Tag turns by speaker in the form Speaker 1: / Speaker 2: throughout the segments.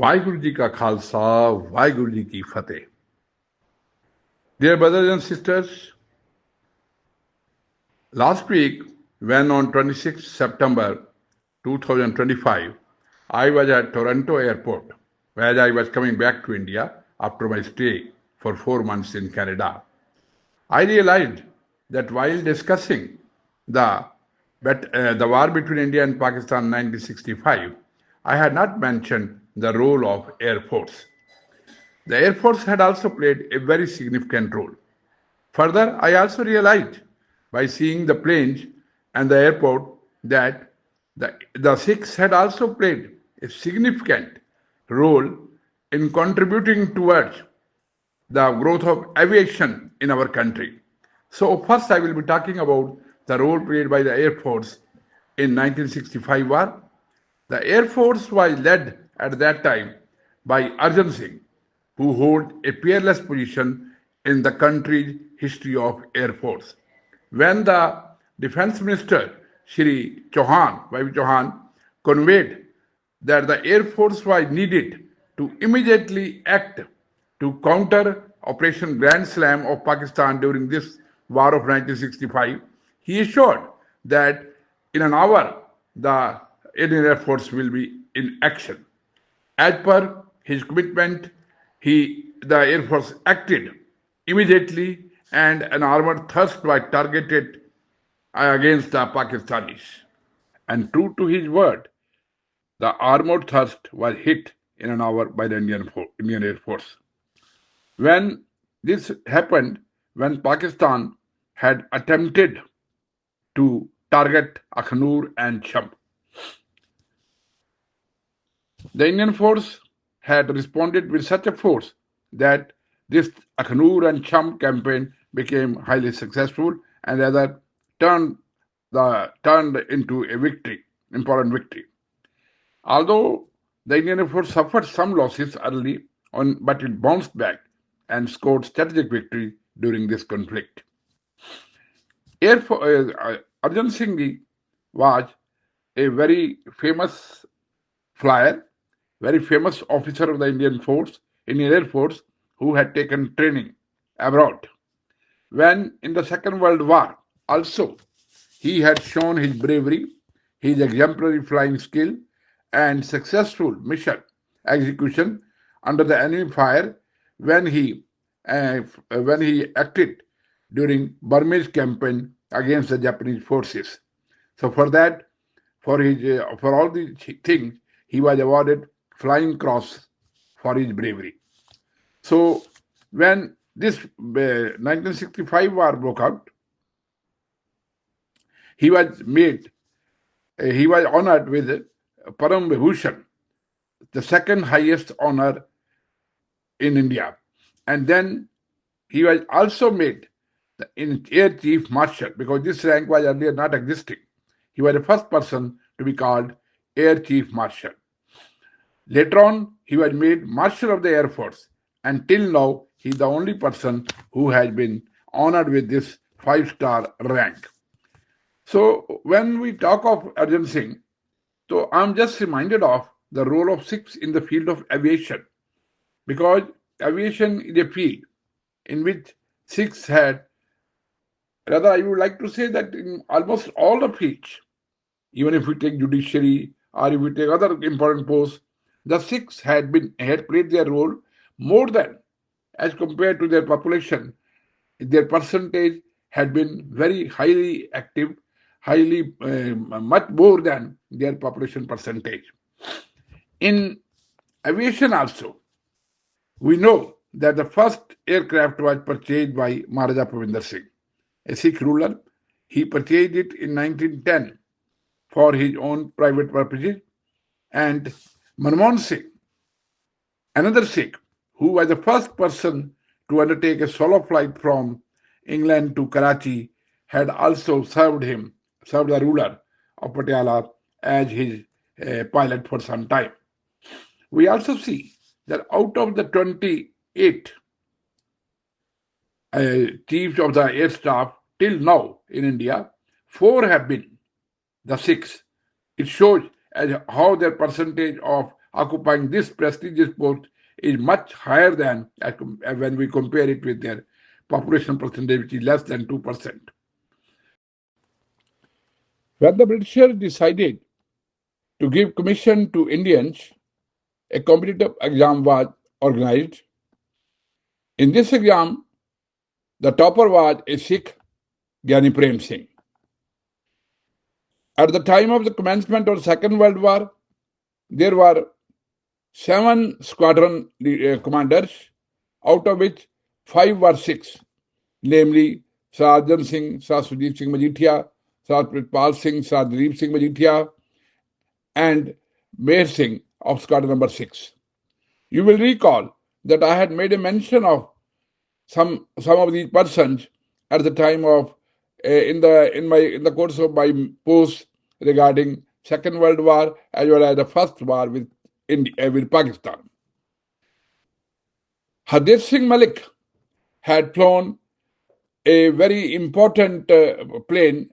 Speaker 1: वाहिगुरु जी का खालसा वाहिगुरु जी की फतेह. Dear brothers and sisters, last week when on 26 September 2025 I was at Toronto airport as I was coming back to India after my stay for 4 months in Canada, I realized that while discussing the the war between India and Pakistan in 1965, I had not mentioned the role of Air Force. The Air Force had also played a very significant role. Further, I also realized by seeing the planes and the airport that the Sikhs had also played a significant role in contributing towards the growth of aviation in our country. So first I will be talking about the role played by the Air Force in 1965 war. The Air Force was led at that time by Arjan Singh, who hold a peerless position in the country's history of Air Force. When the Defense Minister Shri Chauhan, Y.V. Chauhan, conveyed that the Air Force was needed to immediately act to counter Operation Grand Slam of Pakistan during this war of 1965, he assured that in an hour the Indian Air Force will be in action. As per his commitment, the Air Force acted immediately and an armored thrust was targeted against the Pakistanis. And true to his word, the armored thrust was hit in an hour by the Indian Air Force. When this happened, when Pakistan had attempted to target Akhnur and Cham, the Indian force had responded with such a force that this Akhnur and Cham campaign became highly successful and rather turned into a victory, important victory. Although the Indian Air Force suffered some losses early on, but it bounced back and scored strategic victory during this conflict. Arjan Singh was a very famous flyer, very famous officer of the Indian Air Force, who had taken training abroad. When in the Second World War, also, he had shown his bravery, his exemplary flying skill, and successful mission execution under the enemy fire when he acted during Burmese campaign against the Japanese forces. So for all these things, he was awarded Flying Cross for his bravery. So when this 1965 war broke out, he was honored with Param Vibhushan, the second highest honor in India. And then he was also made in Air Chief Marshal, because this rank was earlier not existing. He was the first person to be called Air Chief Marshal. Later on, he was made Marshal of the Air Force, and till now, he is the only person who has been honored with this 5-star rank. So when we talk of Arjan Singh, so I'm just reminded of the role of Sikhs in the field of aviation, because aviation is a field in which Sikhs had, rather I would like to say that in almost all the fields, even if we take judiciary or if we take other important posts, the Sikhs had played their role more than, as compared to their population, their percentage had been very highly active, much more than their population percentage. In aviation also, we know that the first aircraft was purchased by Maharaja Pravinder Singh, a Sikh ruler. He purchased it in 1910 for his own private purposes, and Manmohan Singh, another Sikh, who was the first person to undertake a solo flight from England to Karachi, had also served the ruler of Patiala as his pilot for some time. We also see that out of the 28 chiefs of the air staff till now in India, 4 have been the Sikhs. It shows as how their percentage of occupying this prestigious post is much higher than when we compare it with their population percentage, which is less than 2%. When the Britishers decided to give commission to Indians, a competitive exam was organized. In this exam, the topper was a Sikh, Gyani Prem Singh. At the time of the commencement of the Second World War, there were 7 squadron commanders, out of which 5 were Sikhs, namely Sir Arjan Singh, Sir Sujit Singh Majithia, Sir Pritpal Singh, Sir Dilip Singh Majithia, and Meher Singh of squadron number 6. You will recall that I had made a mention of some of these persons at the time of in the course of my post regarding Second World War as well as the First War with Pakistan. Hardeep Singh Malik had flown a very important plane,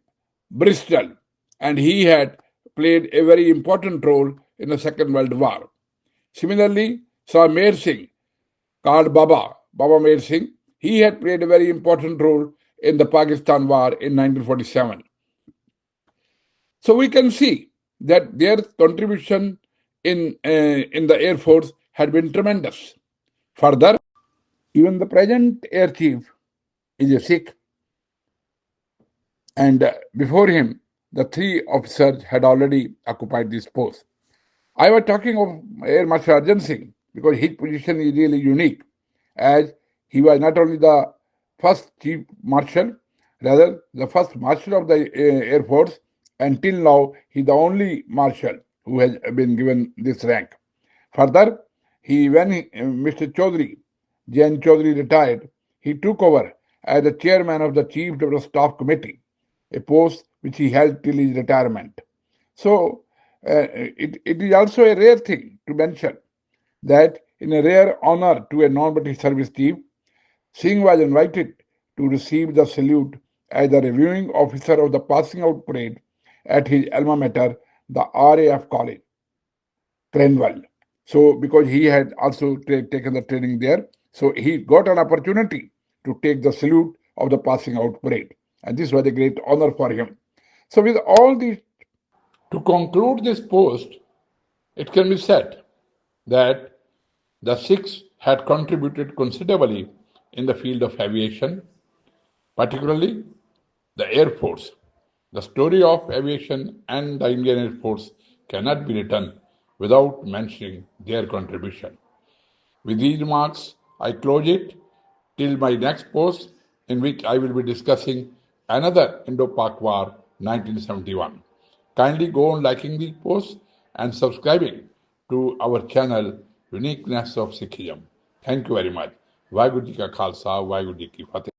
Speaker 1: Bristol, and he had played a very important role in the Second World War. Similarly, Sir Meher Singh, called Baba Meher Singh, he had played a very important role in the Pakistan War in 1947. So we can see that their contribution in the Air Force had been tremendous. Further, even the present Air Chief is a Sikh, and before him, the 3 officers had already occupied this post. I was talking of Air Marshal Arjan Singh because his position is really unique, as he was not only the first Chief Marshal, rather the first Marshal of the Air Force, and till now he is the only Marshal who has been given this rank. Further, when Mr. Chaudhry, Jain Chaudhry retired, he took over as the chairman of the Chief of the Staff Committee, a post which he held till his retirement. So, it is also a rare thing to mention that in a rare honor to a non-British service chief, Singh was invited to receive the salute as the reviewing officer of the passing out parade at his alma mater, the RAF College, Cranwell. So, because he had also taken the training there, so he got an opportunity to take the salute of the passing out parade. And this was a great honor for him. So, with all these, to conclude this post, it can be said that the Sikhs had contributed considerably in the field of aviation, particularly the Air Force. The story of aviation and the Indian Air Force cannot be written without mentioning their contribution. With these remarks, I close it till my next post, in which I will be discussing another Indo-Pak War 1971. Kindly go on liking these posts and subscribing to our channel Uniqueness of Sikhism. Thank you very much. Vaheguru Ji Ka Khalsa, Vaheguru Ji Ki Fateh.